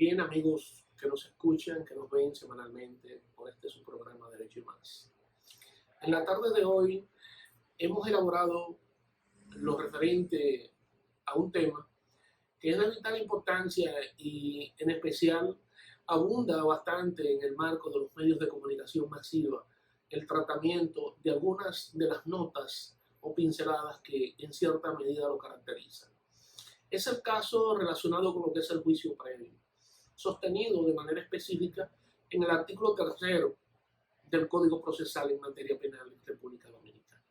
Bien, amigos que nos escuchan, que nos ven semanalmente por su programa Derecho y Más. En la tarde de hoy hemos elaborado lo referente a un tema que es de vital importancia y en especial abunda bastante en el marco de los medios de comunicación masiva el tratamiento de algunas de las notas o pinceladas que en cierta medida lo caracterizan. Es el caso relacionado con lo que es el juicio previo, sostenido de manera específica en el artículo 3 del Código Procesal en materia penal en República Dominicana,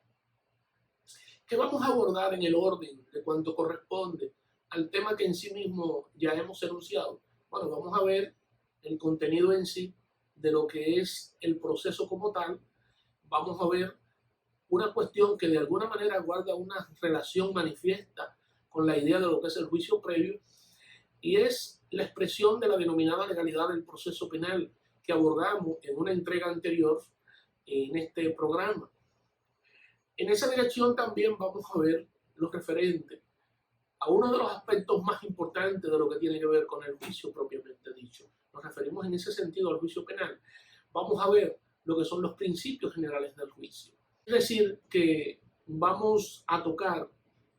que vamos a abordar en el orden de cuanto corresponde al tema que en sí mismo ya hemos enunciado. Bueno, vamos a ver el contenido en sí de lo que es el proceso como tal. Vamos a ver una cuestión que de alguna manera guarda una relación manifiesta con la idea de lo que es el juicio previo, y es la expresión de la denominada legalidad del proceso penal que abordamos en una entrega anterior en este programa. En esa dirección también vamos a ver lo referente a uno de los aspectos más importantes de lo que tiene que ver con el juicio propiamente dicho. Nos referimos en ese sentido al juicio penal. Vamos a ver lo que son los principios generales del juicio. Es decir, que vamos a tocar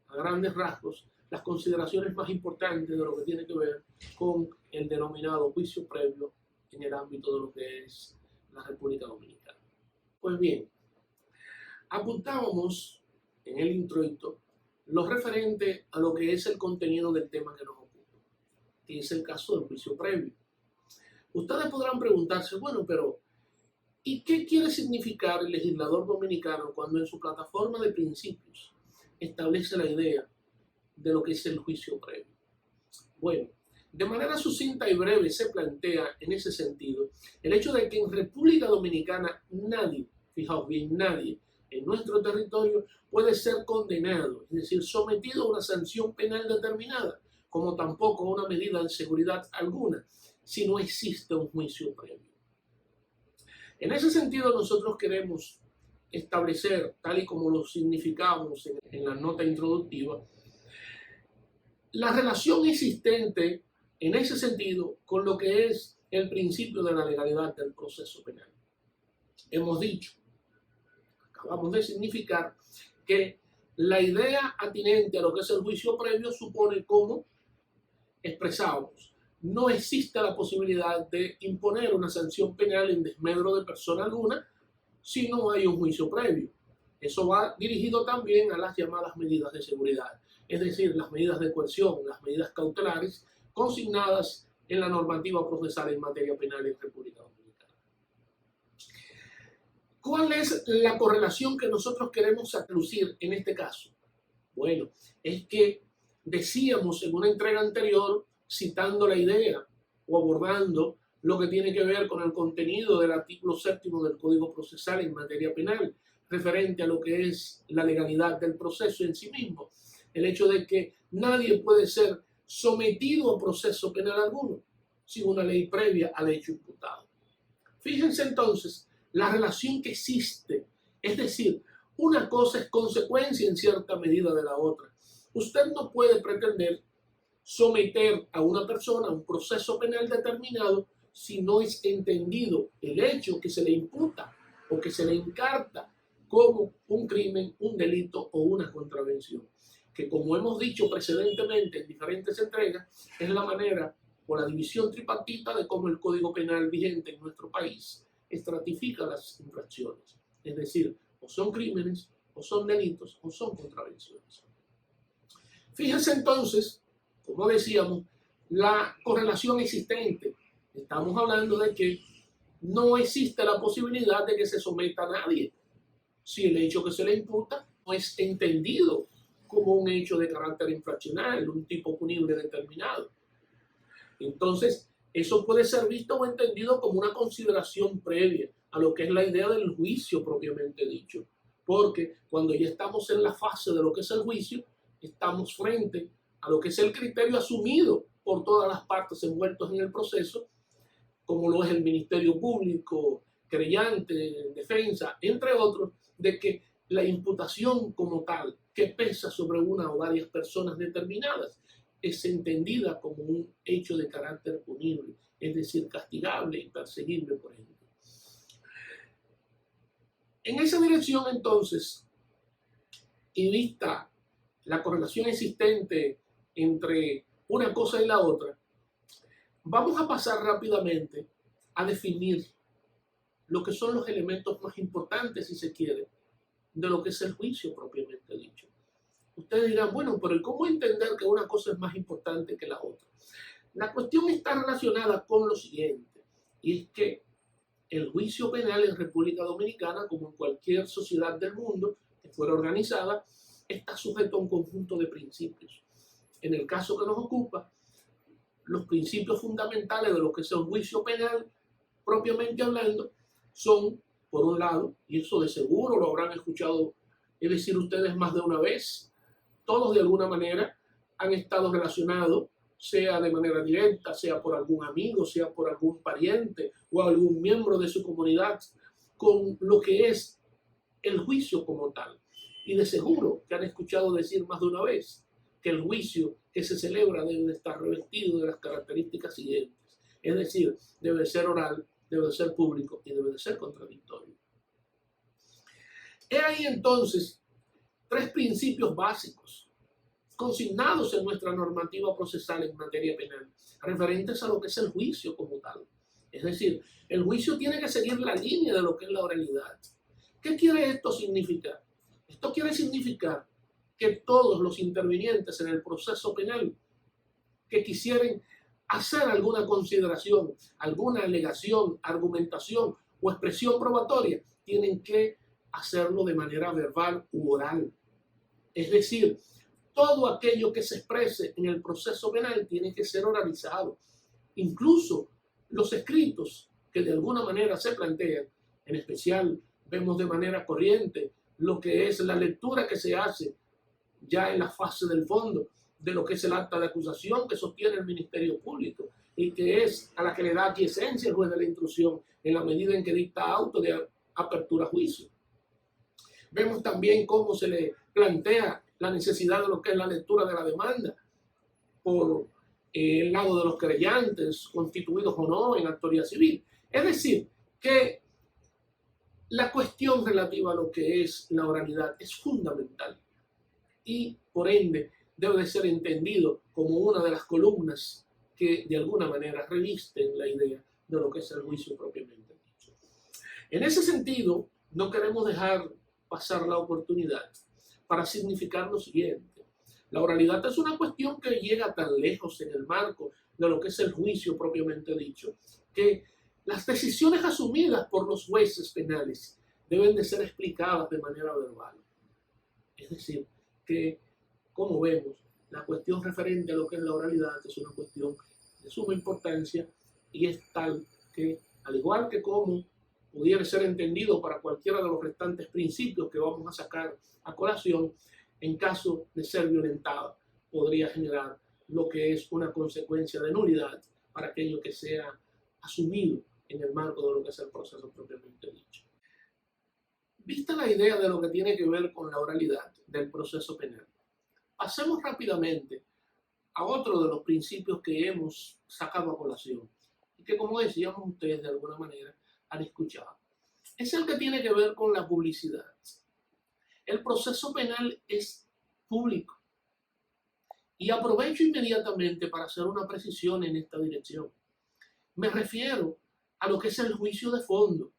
a grandes rasgos las consideraciones más importantes de lo que tiene que ver con el denominado juicio previo en el ámbito de lo que es la República Dominicana. Pues bien, apuntábamos en el introito lo referente a lo que es el contenido del tema que nos ocupa, que es el caso del juicio previo. Ustedes podrán preguntarse, bueno, pero ¿y qué quiere significar el legislador dominicano cuando en su plataforma de principios establece la idea de lo que es el juicio previo? Bueno, de manera sucinta y breve se plantea en ese sentido el hecho de que en República Dominicana nadie, fijaos bien, nadie en nuestro territorio puede ser condenado, es decir, sometido a una sanción penal determinada, como tampoco a una medida de seguridad alguna, si no existe un juicio previo. En ese sentido, nosotros queremos establecer, tal y como lo significamos en la nota introductiva, la relación existente en ese sentido con lo que es el principio de la legalidad del proceso penal. Hemos dicho, acabamos de significar, que la idea atinente a lo que es el juicio previo supone, como expresamos, no existe la posibilidad de imponer una sanción penal en desmedro de persona alguna si no hay un juicio previo. Eso va dirigido también a las llamadas medidas de seguridad, es decir, las medidas de coerción, las medidas cautelares consignadas en la normativa procesal en materia penal en República Dominicana. ¿Cuál es la correlación que nosotros queremos lucir en este caso? Bueno, es que decíamos en una entrega anterior, citando la idea o abordando lo que tiene que ver con el contenido del artículo 7 del Código Procesal en materia penal, referente a lo que es la legalidad del proceso en sí mismo, el hecho de que nadie puede ser sometido a proceso penal alguno sin una ley previa al hecho imputado. Fíjense entonces la relación que existe, es decir, una cosa es consecuencia en cierta medida de la otra. Usted no puede pretender someter a una persona a un proceso penal determinado si no es entendido el hecho que se le imputa o que se le encarta como un crimen, un delito o una contravención, que, como hemos dicho precedentemente en diferentes entregas, es la manera o la división tripartita de cómo el Código Penal vigente en nuestro país estratifica las infracciones, es decir, o son crímenes, o son delitos, o son contravenciones. Fíjense entonces, como decíamos, la correlación existente. Estamos hablando de que no existe la posibilidad de que se someta a nadie si el hecho que se le imputa no es entendido como un hecho de carácter infraccional, un tipo punible determinado. Entonces, eso puede ser visto o entendido como una consideración previa a lo que es la idea del juicio propiamente dicho, porque cuando ya estamos en la fase de lo que es el juicio, estamos frente a lo que es el criterio asumido por todas las partes envueltas en el proceso, como lo es el Ministerio Público, creyente, defensa, entre otros, de que la imputación como tal, que pesa sobre una o varias personas determinadas, es entendida como un hecho de carácter punible, es decir, castigable y perseguible por ende. En esa dirección, entonces, y vista la correlación existente entre una cosa y la otra, vamos a pasar rápidamente a definir lo que son los elementos más importantes, si se quiere, de lo que es el juicio propiamente dicho. Ustedes dirán, bueno, pero ¿cómo entender que una cosa es más importante que la otra? La cuestión está relacionada con lo siguiente, y es que el juicio penal en República Dominicana, como en cualquier sociedad del mundo que fuera organizada, está sujeto a un conjunto de principios. En el caso que nos ocupa, los principios fundamentales de lo que es el juicio penal, propiamente hablando, son, por un lado, y eso de seguro lo habrán escuchado decir ustedes más de una vez, todos de alguna manera han estado relacionados, sea de manera directa, sea por algún amigo, sea por algún pariente o algún miembro de su comunidad, con lo que es el juicio como tal. Y de seguro que han escuchado decir más de una vez que el juicio que se celebra debe de estar revestido de las características siguientes. Es decir, debe de ser oral, debe de ser público y debe de ser contradictorio. He ahí entonces tres principios básicos consignados en nuestra normativa procesal en materia penal, referentes a lo que es el juicio como tal. Es decir, el juicio tiene que seguir la línea de lo que es la oralidad. ¿Qué quiere esto significar? Esto quiere significar que todos los intervinientes en el proceso penal que quisieran hacer alguna consideración, alguna alegación, argumentación o expresión probatoria, tienen que hacerlo de manera verbal u oral. Es decir, todo aquello que se exprese en el proceso penal tiene que ser oralizado. Incluso los escritos que de alguna manera se plantean, en especial vemos de manera corriente lo que es la lectura que se hace ya en la fase del fondo de lo que es el acta de acusación que sostiene el Ministerio Público y que es a la que le da aquiescencia el juez de la instrucción en la medida en que dicta auto de apertura a juicio. Vemos también cómo se le plantea la necesidad de lo que es la lectura de la demanda por el lado de los creyentes, constituidos o no en autoridad civil. Es decir, que la cuestión relativa a lo que es la oralidad es fundamental y, por ende, debe de ser entendido como una de las columnas que, de alguna manera, revisten la idea de lo que es el juicio propiamente dicho. En ese sentido, no queremos dejar pasar la oportunidad para significar lo siguiente. La oralidad es una cuestión que llega tan lejos en el marco de lo que es el juicio propiamente dicho, que las decisiones asumidas por los jueces penales deben de ser explicadas de manera verbal. Es decir, que, como vemos, la cuestión referente a lo que es la oralidad es una cuestión de suma importancia y es tal que, al igual que como pudiera ser entendido para cualquiera de los restantes principios que vamos a sacar a colación, en caso de ser violentada, podría generar lo que es una consecuencia de nulidad para aquello que sea asumido en el marco de lo que es el proceso propiamente dicho. Vista la idea de lo que tiene que ver con la oralidad del proceso penal, pasemos rápidamente a otro de los principios que hemos sacado a colación y que, como decíamos ustedes de alguna manera, han escuchado. Es el que tiene que ver con la publicidad. El proceso penal es público. Y aprovecho inmediatamente para hacer una precisión en esta dirección. Me refiero a lo que es el juicio de fondo,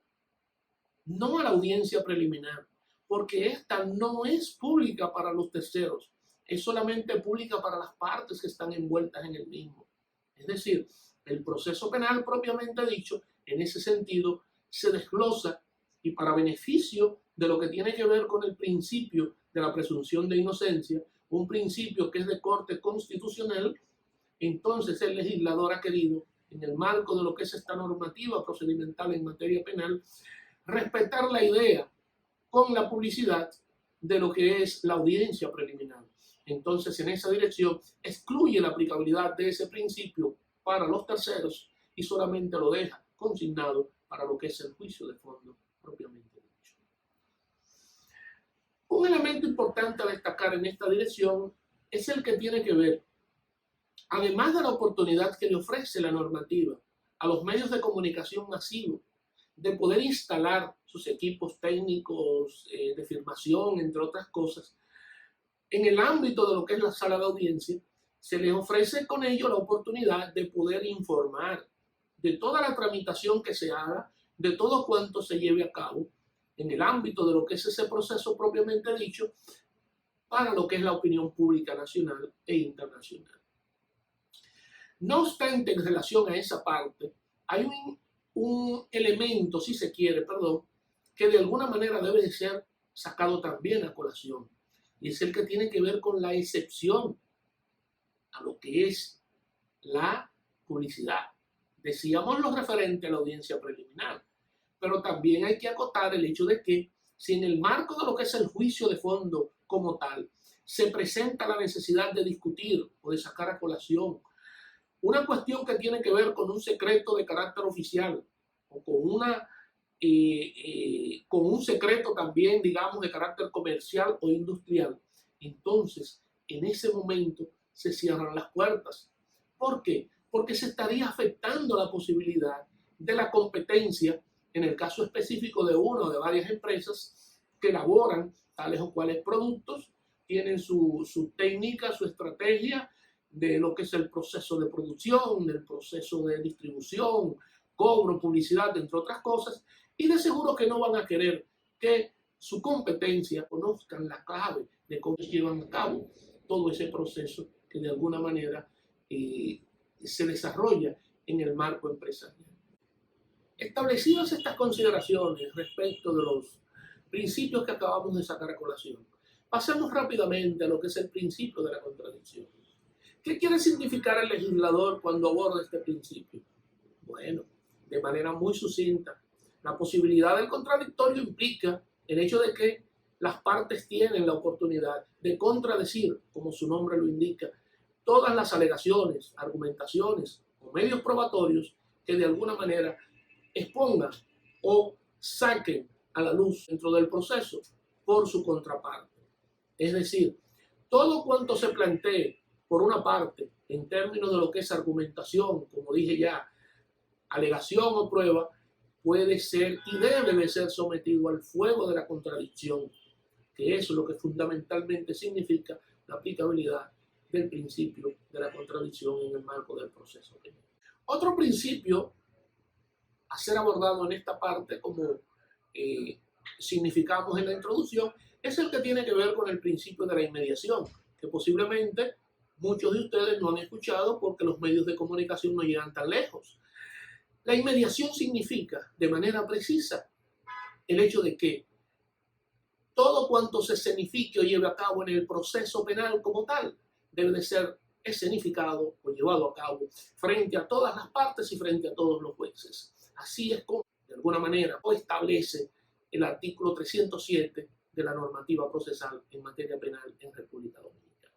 no a la audiencia preliminar, porque esta no es pública para los terceros, es solamente pública para las partes que están envueltas en el mismo. Es decir, el proceso penal propiamente dicho, en ese sentido, se desglosa y para beneficio de lo que tiene que ver con el principio de la presunción de inocencia, un principio que es de corte constitucional, entonces el legislador ha querido, en el marco de lo que es esta normativa procedimental en materia penal, respetar la idea con la publicidad de lo que es la audiencia preliminar. Entonces, en esa dirección, excluye la aplicabilidad de ese principio para los terceros y solamente lo deja consignado para lo que es el juicio de fondo propiamente dicho. Un elemento importante a destacar en esta dirección es el que tiene que ver además de la oportunidad que le ofrece la normativa a los medios de comunicación masivos de poder instalar sus equipos técnicos de filmación, entre otras cosas, en el ámbito de lo que es la sala de audiencia, se les ofrece con ello la oportunidad de poder informar de toda la tramitación que se haga, de todo cuanto se lleve a cabo en el ámbito de lo que es ese proceso propiamente dicho, para lo que es la opinión pública nacional e internacional. No obstante, en relación a esa parte, hay un elemento, si se quiere, perdón, que de alguna manera debe de ser sacado también a colación, y es el que tiene que ver con la excepción a lo que es la publicidad. Decíamos lo referente a la audiencia preliminar, pero también hay que acotar el hecho de que si en el marco de lo que es el juicio de fondo como tal, se presenta la necesidad de discutir o de sacar a colación una cuestión que tiene que ver con un secreto de carácter oficial o con un secreto también, digamos, de carácter comercial o industrial, entonces en ese momento se cierran las puertas. ¿Por qué? Porque se estaría afectando la posibilidad de la competencia en el caso específico de una o de varias empresas que elaboran tales o cuales productos, tienen su técnica, su estrategia de lo que es el proceso de producción, del proceso de distribución, cobro, publicidad, entre otras cosas, y de seguro que no van a querer que su competencia conozcan la clave de cómo llevan a cabo todo ese proceso que de alguna manera se desarrolla en el marco empresarial. Establecidas estas consideraciones respecto de los principios que acabamos de sacar a colación, pasemos rápidamente a lo que es el principio de la contradicción. ¿Qué quiere significar el legislador cuando aborda este principio? Bueno, de manera muy sucinta, la posibilidad del contradictorio implica el hecho de que las partes tienen la oportunidad de contradecir, como su nombre lo indica, todas las alegaciones, argumentaciones o medios probatorios que de alguna manera expongan o saquen a la luz dentro del proceso por su contraparte. Es decir, todo cuanto se plantee por una parte en términos de lo que es argumentación, como dije ya, alegación o prueba, puede ser y debe de ser sometido al fuego de la contradicción, que es lo que fundamentalmente significa la aplicabilidad del principio de la contradicción en el marco del proceso penal. Otro principio a ser abordado en esta parte, como significamos en la introducción, es el que tiene que ver con el principio de la inmediación, que posiblemente muchos de ustedes no han escuchado porque los medios de comunicación no llegan tan lejos. La inmediación significa, de manera precisa, el hecho de que todo cuanto se escenifique o lleve a cabo en el proceso penal como tal debe de ser escenificado o llevado a cabo frente a todas las partes y frente a todos los jueces. Así es como, de alguna manera, o establece el artículo 307 de la normativa procesal en materia penal en República Dominicana.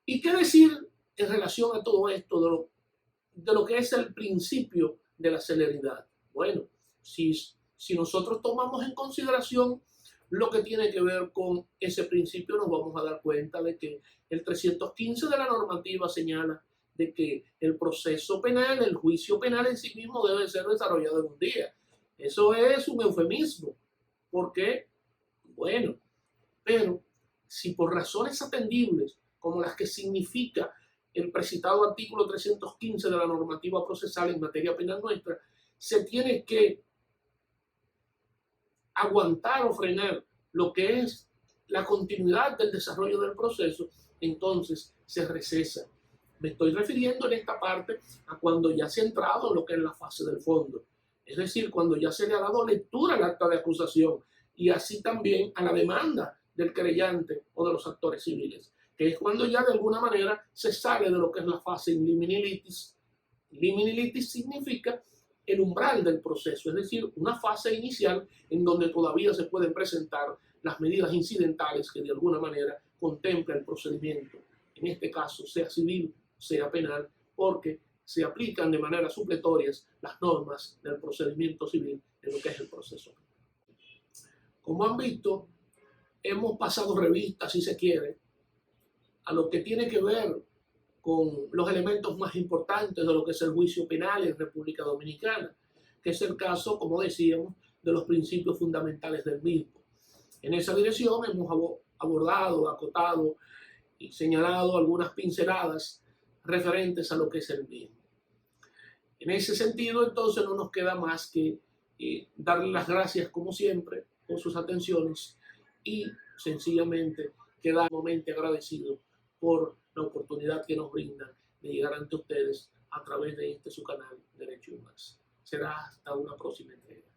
¿Y qué decir en relación a todo esto de lo que es el principio de la celeridad? Bueno, si nosotros tomamos en consideración lo que tiene que ver con ese principio, nos vamos a dar cuenta de que el 315 de la normativa señala de que el proceso penal, el juicio penal en sí mismo debe ser desarrollado en un día. Eso es un eufemismo. ¿Por qué? Bueno, pero si por razones atendibles, como las que significa el precitado artículo 315 de la normativa procesal en materia penal nuestra, se tiene que aguantar o frenar lo que es la continuidad del desarrollo del proceso, entonces se recesa. Me estoy refiriendo en esta parte a cuando ya se ha entrado en lo que es la fase del fondo, es decir, cuando ya se le ha dado lectura al acta de acusación y así también a la demanda del querellante o de los actores civiles, que es cuando ya de alguna manera se sale de lo que es la fase in limine litis. Limine litis significa el umbral del proceso, es decir, una fase inicial en donde todavía se pueden presentar las medidas incidentales que de alguna manera contempla el procedimiento, en este caso sea civil, sea penal, porque se aplican de manera supletorias las normas del procedimiento civil en lo que es el proceso. Como han visto, hemos pasado revista, si se quiere, a lo que tiene que ver con los elementos más importantes de lo que es el juicio penal en República Dominicana, que es el caso, como decíamos, de los principios fundamentales del mismo. En esa dirección hemos abordado, acotado y señalado algunas pinceladas referentes a lo que es el mismo. En ese sentido, entonces, no nos queda más que darle las gracias, como siempre, por sus atenciones y sencillamente quedar sumamente agradecido por la oportunidad que nos brindan de llegar ante ustedes a través de su canal Derecho y Más. Será hasta una próxima entrega.